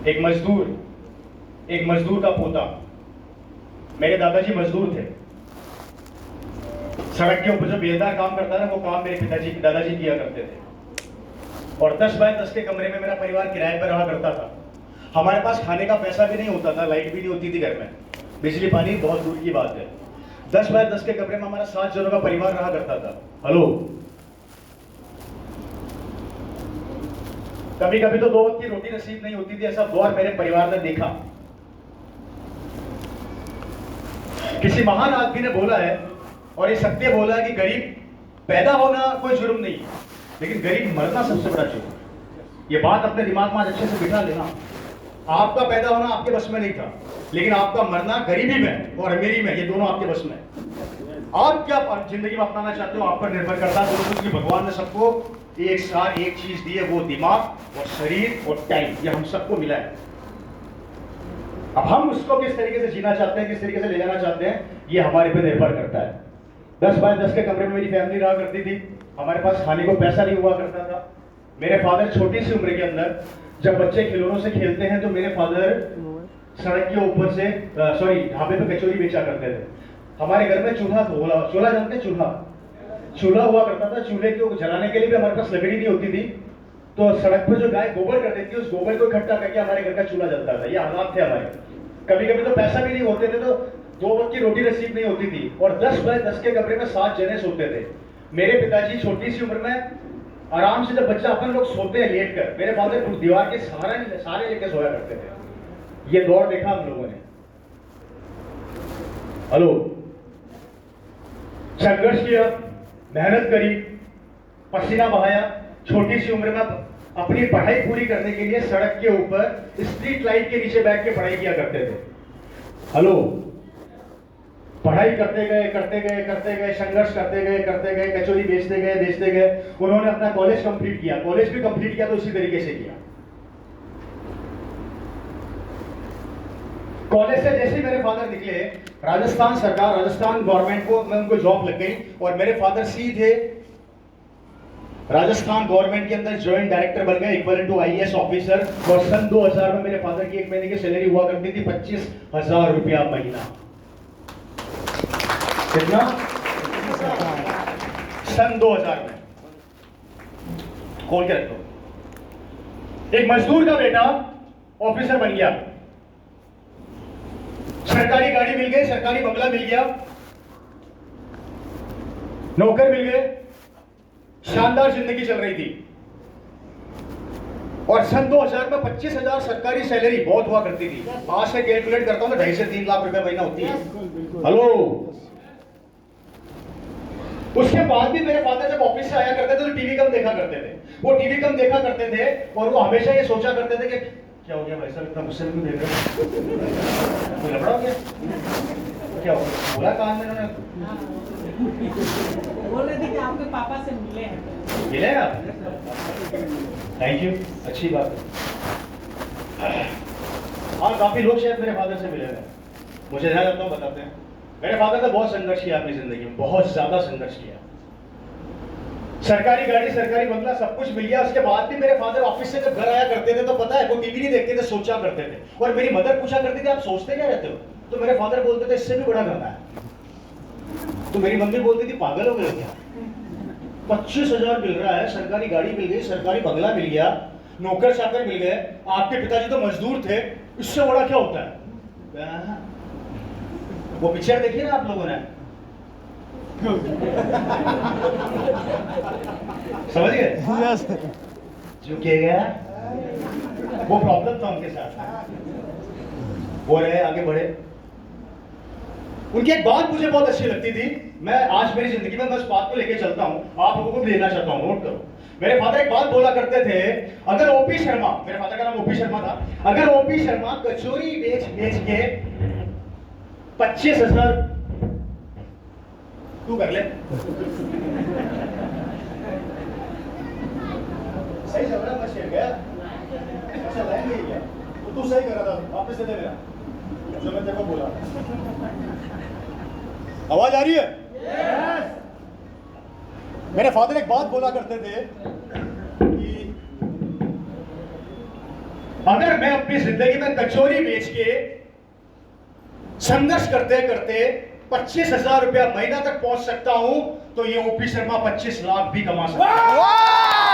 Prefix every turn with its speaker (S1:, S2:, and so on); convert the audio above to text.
S1: एक मजदूर का पोता। मेरे दादाजी मजदूर थे। सड़क के ऊपर जो बेलदार काम करता है ना, वो काम मेरे दादाजी किया करते थे। और 10 बाय 10 के कमरे में मेरा परिवार किराए पर रहा करता था। हमारे पास खाने का पैसा भी नहीं होता था, लाइट भी नहीं होती थी घर में, बिजली पानी बहुत दूर की बात है। 10 बाय 10 के कमरे में हमारा 7 जनों का परिवार रहा करता था। हेलो, कभी कभी तो 2 वक्त की रोटी नसीब नहीं होती थी। ऐसा दौर मेरे परिवार ने देखा। किसी महान आदमी ने बोला है, और ये सत्य बोला है, कि गरीब पैदा होना कोई जुर्म नहीं, लेकिन गरीब मरना सबसे बड़ा जुर्म है। ये बात अपने दिमाग में अच्छे से बिठा लेना। आपका पैदा होना आपके बस में नहीं था, लेकिन आपका मरना गरीबी में और अमीरी में, ये दोनों आपके बस में है। आप क्या जिंदगी में अपनाना चाहते हो, आप पर निर्भर करता है। दोनों कुछ भगवान ने सबको एक साथ एक चीज दी है, वो दिमाग और शरीर और टाइम, ये हम सबको मिला है। अब हम उसको किस तरीके से जीना चाहते हैं, किस तरीके से ले जाना चाहते हैं, ये हमारे पे निर्भर करता है। 10 बाय 10 के कमरे में मेरी फैमिली रहा करती थी। हमारे पास खाने को पैसा नहीं हुआ करता था। मेरे फादर छोटी सी उम्र के अंदर, जब बच्चे खिलौनों से खेलते हैं, तो मेरे फादर सड़क के ऊपर से ढाबे पे कचौरी बेचा करते थे। हमारे घर में चूल्हा जानते हैं, चूल्हा हुआ करता था। चूल्हे को जलाने के लिए भी हमारे पास लकड़ी नहीं होती थी, तो सड़क पर जो गाय गोबर कर देती थी, उस गोबर को इकट्ठा करके हमारे घर का चूल्हा जलता था। ये हालात थे हमारे। कभी कभी तो पैसा भी नहीं होते थे, तो 2 वक्त की रोटी नसीब नहीं होती थी। और 10 बाय 10 के कमरे में 7 जने सोते थे। मेरे पिताजी छोटी सी उम्र में आराम से, जब बच्चा अपन लोग सोते हैं लेट कर, मेरे फादर दीवार के सहारे लेके सोया करते थे। ये दौर देखा हम लोगों ने। हेलो, संघर्ष किया, मेहनत करी, पसीना बहाया। छोटी सी उम्र में अपनी पढ़ाई पूरी करने के लिए सड़क के ऊपर स्ट्रीट लाइट के नीचे बैठ के पढ़ाई किया करते थे। हेलो, पढ़ाई करते गए, संघर्ष करते गए, कचौरी बेचते गए। उन्होंने अपना कॉलेज कंप्लीट किया। कॉलेज भी कंप्लीट किया तो इसी तरीके से किया। कॉलेज से जैसे ही मेरे फादर निकले, राजस्थान गवर्नमेंट को में उनको जॉब लग गई, और मेरे फादर सीधे राजस्थान गवर्नमेंट के अंदर जॉइंट डायरेक्टर बन गए, इक्वल टू IAS ऑफिसर। और सन 2000 में मेरे फादर की 1 महीने की सैलरी हुआ करती थी 25,000 रुपया महीना। कितना? सन 2000 में। खोल के रखो। एक मजदूर का बेटा ऑफिसर बन गया, सरकारी गाड़ी मिल गई, सरकारी बंगला मिल गया, नौकर मिल गए, शानदार जिंदगी चल रही थी। और सन 2000 में 25,000 सरकारी सैलरी बहुत हुआ करती थी। आज से कैलकुलेट करता हूं तो 2.5 से 3 लाख रुपए महीना होती है। हेलो, उसके बाद भी मेरे फादर जब ऑफिस से आया करते थे तो टीवी कम देखा करते थे। वो टीवी कम देखा करते थे, और वो हमेशा ये सोचा करते थे कि क्या हो गया भाई साहब, इतना गुस्से में क्यों देख रहे हो, कोई लफड़ा हो गया, क्या हो गया? बोला कान में उन्होंने,
S2: बोल रहे थे कि आपके पापा से मिले हैं।
S1: मिलेगा? थैंक यू, अच्छी बात है। और काफी लोग शायद मेरे फादर से मिले हैं, मुझे ध्यान रखता हूँ, बताते हैं। मेरे फादर ने बहुत संघर्ष किया अपनी जिंदगी में, बहुत ज्यादा संघर्ष किया। सरकारी गाड़ी, सरकारी बंगला, सब कुछ मिल गया। उसके बाद भी मेरे फादर ऑफिस से जब घर आया करते थे, तो पता है वो टीवी नहीं देखते थे, सोचा करते थे। और मेरी मदर पूछा करती थी, आप सोचते क्या रहते हो? तो मेरे फादर बोलते थे, इससे भी बड़ा करना है। तो मेरी मम्मी बोलती थी, पागल हो गए क्या? 25,000 मिल रहा है, सरकारी गाड़ी मिल गई, सरकारी बंगला मिल गया, नौकर चाकर मिल गए, आपके पिताजी तो मजदूर थे, इससे बड़ा क्या होता है? वो पिक्चर देखी ना आप लोगों ने, समझ गए? झुकेगा, वो प्रॉब्लम था उनके साथ। वो रहे, आगे बढ़े। उनकी एक बात मुझे बहुत अच्छी लगती थी, मैं आज मेरी जिंदगी में बस बात को लेके चलता हूं, आप लोगों को भी लेना चाहता हूं, नोट करो। मेरे फादर एक बात बोला करते थे, अगर ओपी शर्मा, मेरे फादर का नाम ओपी शर्मा था, अगर ओपी शर्मा कचौरी बेच के 25,000 तू कर ले, सही चल रहा है, गया अच्छा लाइन नहीं गया तो तू सही कर रहा था, वापस से दे मेरा जो मैं तेरे को बोला। आवाज आ रही है? yes! मेरे फादर एक बात बोला करते थे कि अगर मैं अपनी जिंदगी में कचौरी बेच के संघर्ष करते करते 25,000 रुपया महीना तक पहुंच सकता हूं, तो ये ओपी शर्मा 25 लाख भी कमा सकता है।